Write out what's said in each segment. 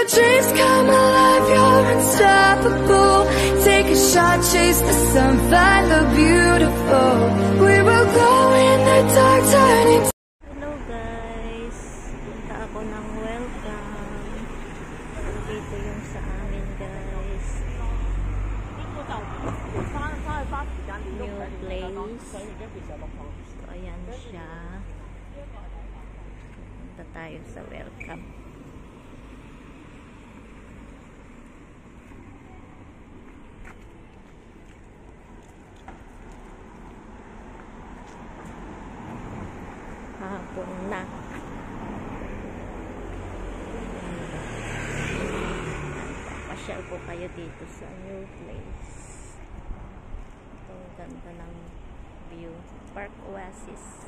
your dreams come alive, you're unstoppable. Take a shot, chase the sun, find the beautiful. We will glow in the dark, turning. Hello guys, punta ako ng welcome. Dito yung sa amin guys. New place. So ayan siya. Punta tayo sa welcome. Hapon na. Pasyal po kayo dito sa new place. Itong ganda ng view. Park Oasis.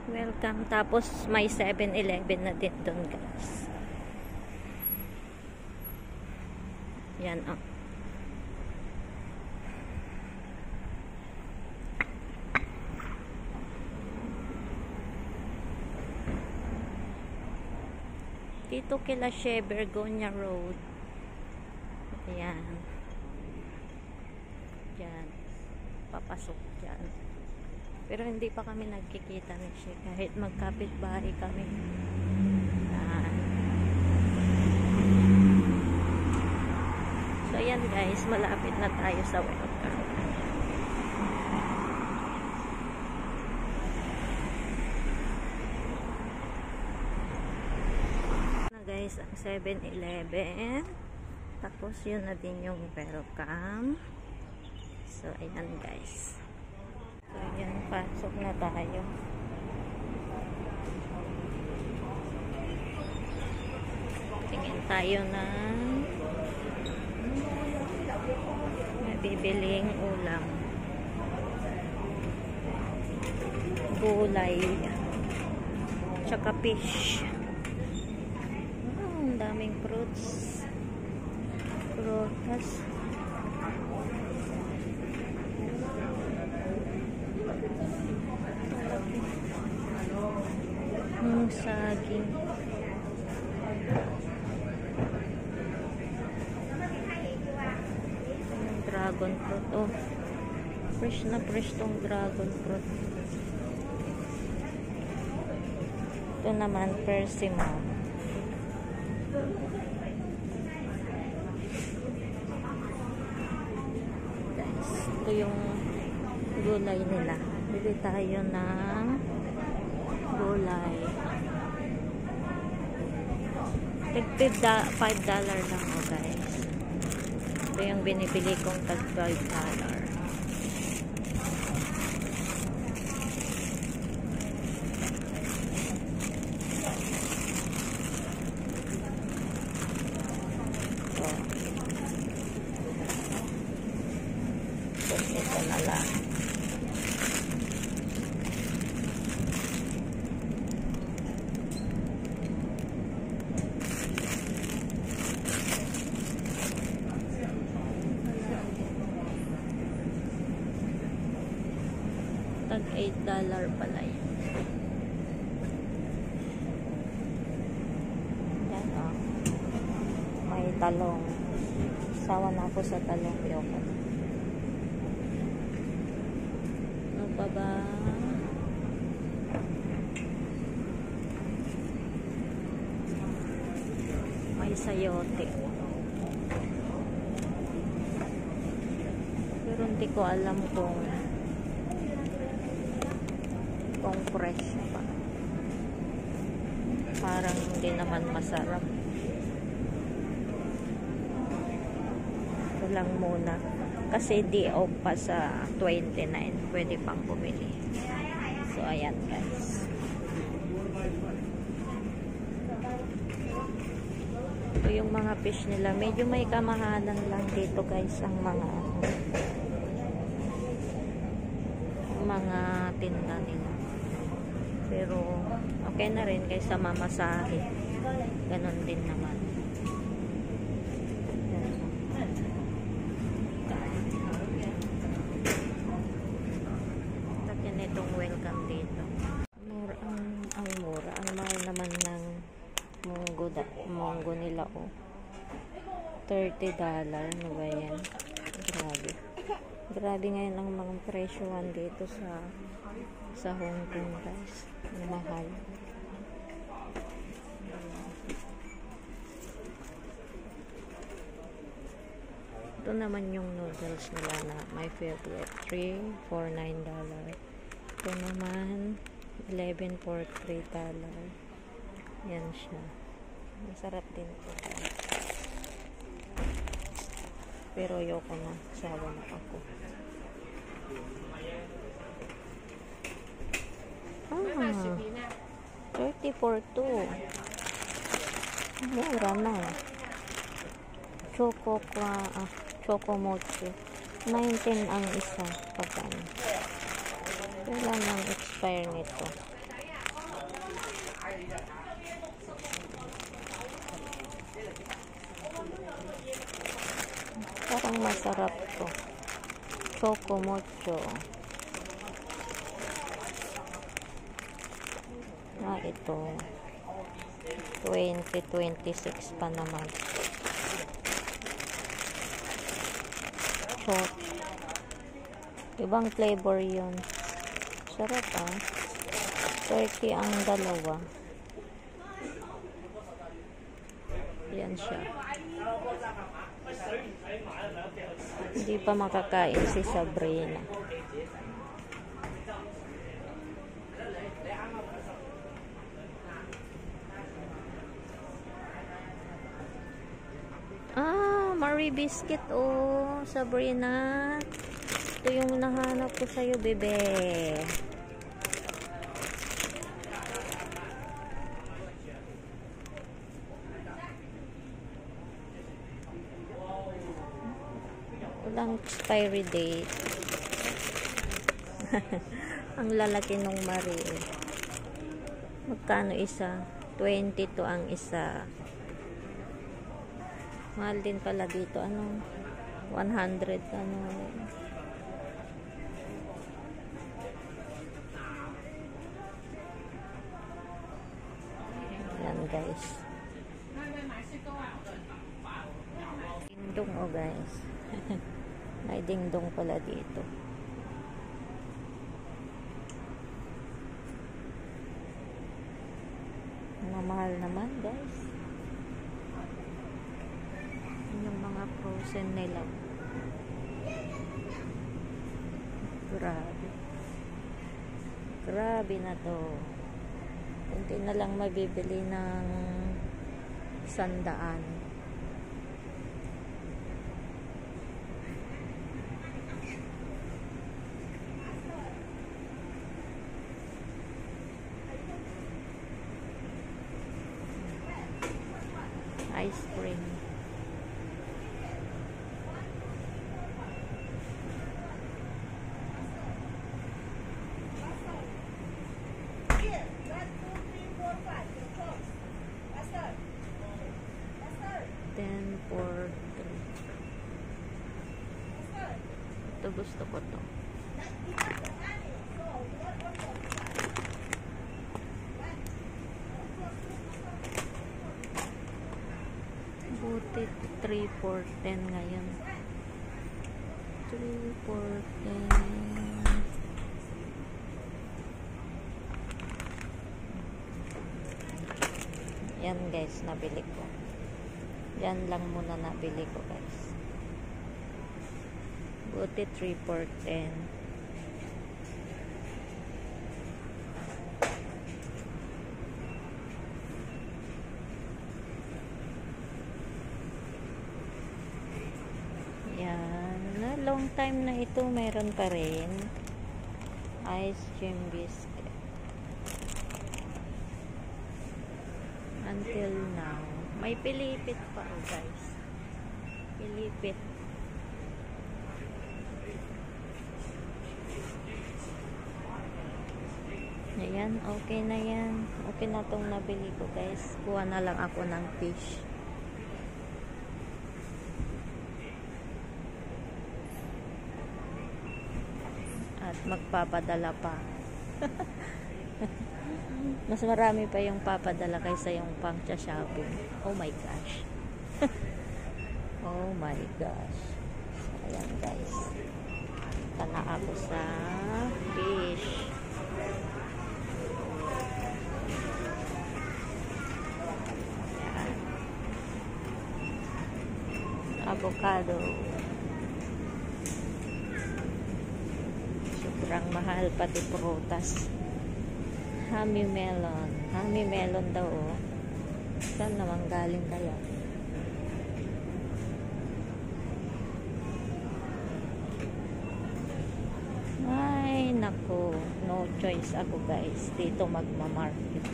Welcome. Tapos may 7-Eleven na din doon guys. Yan oh. Dito kila Begonia Road. Ayan. Diyan. Papasok dyan. Pero hindi pa kami nagkikita ni siya kahit magkapit-bahay kami. So yan guys, malapit na tayo sa welcome. Na guys, ang 7-Eleven. Tapos yun na din yung welcome. So ayan guys. So, yan, pasok na tayo. Tingin tayo ng bibiling ulam. Gulay. Tsaka fish. Ang daming fruits. Prutas. Saging. Dragon fruit. Oh, fresh na fresh tong dragon fruit. Ito naman persimmon. Guys, ito yung gulay nila. Bili tayo ng gulay. $5 lang o guys. Ito yung binibili kong tag $5. So ito na lang. Tag $8 pala yun. Yan o. May talong. Sawa na ako sa talong. Yoko. Ano pa ba? May sayote. Pero hindi ko alam kung fresh pa. Parang hindi naman masarap. Ito lang muna. Kasi di off pa sa 29. Pwede pang bumili. So, ayan guys. Ito yung mga fish nila. Medyo may kamahalan lang dito guys ang mga tinda nila. Pero okay na rin kaysa mamasahe. Ganon din naman. Tapos itong welcome dito. Ang mura. Ang mahal naman ng munggo nila oh. $30. Ano ba yan? Grabe. Grabe ngayon ang mga presyohan dito sa Hong Kong guys. Ang mahal. Ito naman yung noodles nila na my favorite. $3 for $9. Ito naman $11 for $3. Yan siya. Masarap din ito. Pero ayoko na. Sawa na ako. Ah, 30 for 2. Mura na. Choco mochi. 19 ang isa. Pagkano. Kailan ang expire nito? Parang masarap to. Choco mocho. Ito. 2026 pa naman. Shot. Ibang flavor yun. Sarap ah. 30 ang dalawa. Yan siya. Hindi pa makakain si Sabrina. Marie biscuit oh, Sabrina. Ito yung nahanap ko sa'yo, bebe. Walang expiry date. Ang lalaki nung Marie. Magkano isa? 22 ang isa. Mahal din pala dito. 100 Yan guys. Dingdong oh guys. May dingdong pala dito. Mahal naman guys. Yung mga frozen nila. Grabe na to. Hindi na lang mabibili ng 100. Ice cream. Ito gusto ko to. Buti 3 for 10 ngayon. 3 for 10. Yan guys, nabili ko. Yan lang muna nabili ko guys. Buti 3 for 10. Yan. Long time na ito, meron pa rin. Ice cream biscuit. Until now. May pilipit pa, oh guys. Pilipit. Ayan, okay na yan. Okay na tong nabili ko guys. Kuha na lang ako ng fish. At magpapadala pa. Mas marami pa yung papadala kaysa yung pang shopping. Oh my gosh. Oh my gosh. So, ayan guys. Tala ako sa fish. Ayan. Avocado. Sobrang mahal pati prutas. Honey melon. Honey melon daw, oh. Saan naman galing kaya? Ay, naku. No choice ako, guys. Dito magmamarket.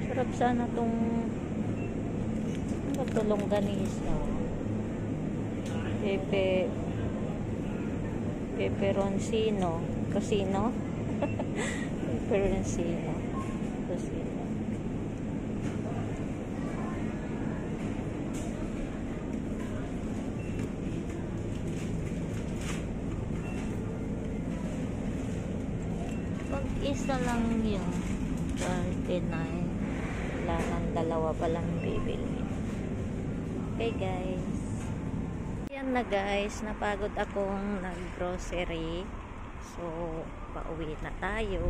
Sarap sana tong tulong ganisa. Peperoncino. Casino. Peperoncino. Casino. Pag isa lang yung 39, wala nang dalawa palang bibili. Okay guys. Yan na guys, napagod akong nag-grocery. So, pauwi na tayo.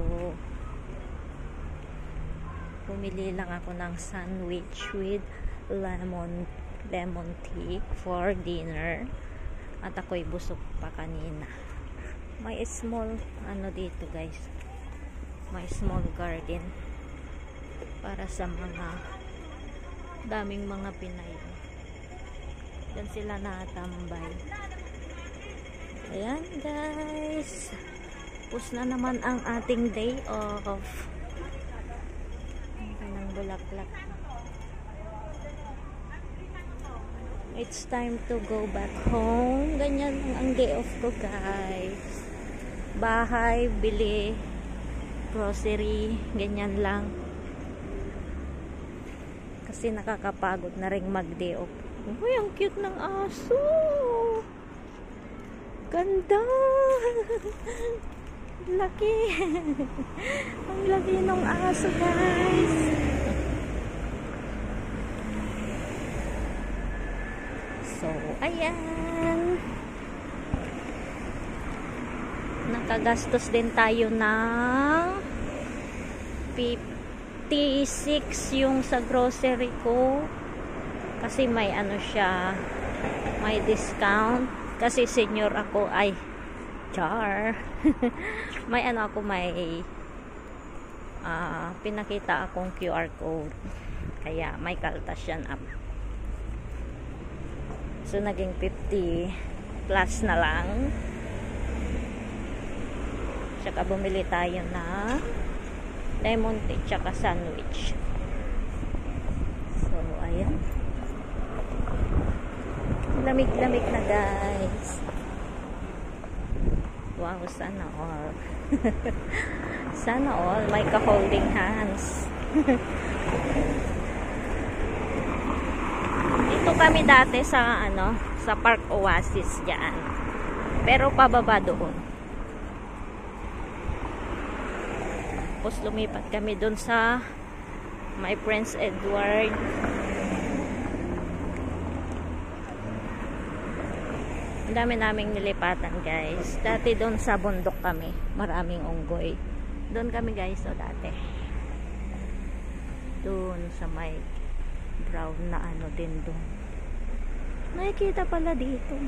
Pumili lang ako ng sandwich with lemon tea for dinner. At ako'y busog pa kanina. May small ano dito guys. May small garden para sa mga daming mga Pinay. Diyan sila natambay. Ayan guys. Tapos na naman ang ating day off. Ang bulaklak. It's time to go back home. Ganyan lang ang day off ko guys. Bahay, bili, grocery, ganyan lang. Kasi nakakapagod na rin mag-day off. Uy, ang cute ng aso. Ganda. Laki. Ang laki ng aso, guys. So, ayan. Nakagastos din tayo ng 56 yung sa grocery ko. Kasi may ano siya, may discount. Kasi senior ako, ay, char. May ano ako, may pinakita akong QR code. Kaya may kaltas yan up. So, naging 50 plus na lang. Tsaka bumili tayo na lemon tea tsaka sandwich. So, ayan. Lamig-lamig na guys. Wow, sana all. Sana all. May ka-holding hands. Dito kami dati sa ano, sa Park Oasis diyan. Pero pababa doon. Tapos lumipat kami doon sa my Prince Edward. Ang dami naming nilipatan guys. Dati doon sa bundok kami. Maraming unggoy. Doon kami guys o dati. Doon sa may brown na ano din doon. Nakikita pala dito.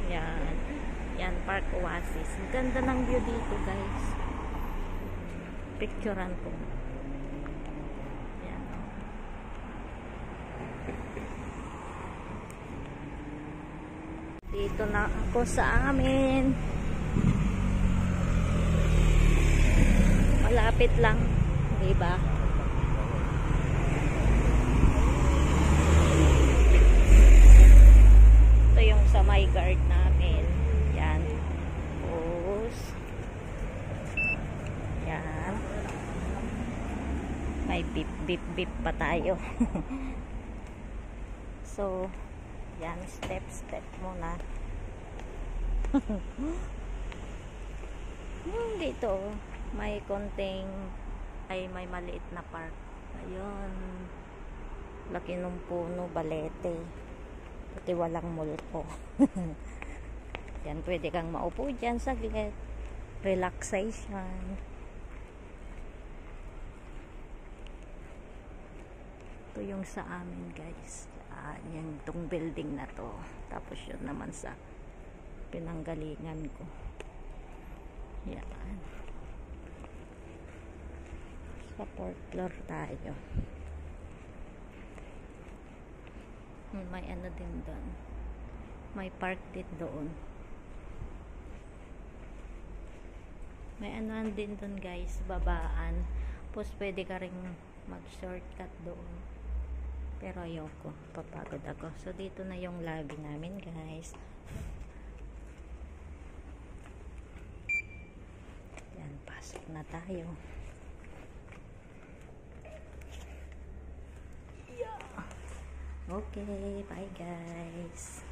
Yan. Yan, Park Oasis. Ganda ng view dito guys. Picturean ko. Yan. Dito na ako sa amin. Malapit lang. Diba? may beep pa tayo. So yan, step muna. Dito may konting may maliit na park. Ayun, laki ng puno, balete, pati walang multo. Yan, pwede kang maupo dyan saglit, relaxation. Ito yung sa amin guys. Yan, itong building na to. Tapos yun naman sa pinanggalingan ko. Yan. Sa 4th floor tayo. May ano din doon. May park din doon. May ano din doon guys, babaan. Tapos pwede ka rin mag-shortcut doon. Pero ayoko, papagod ako. So dito na yung lobby namin guys. Yan, pasok na tayo. Okay, bye guys.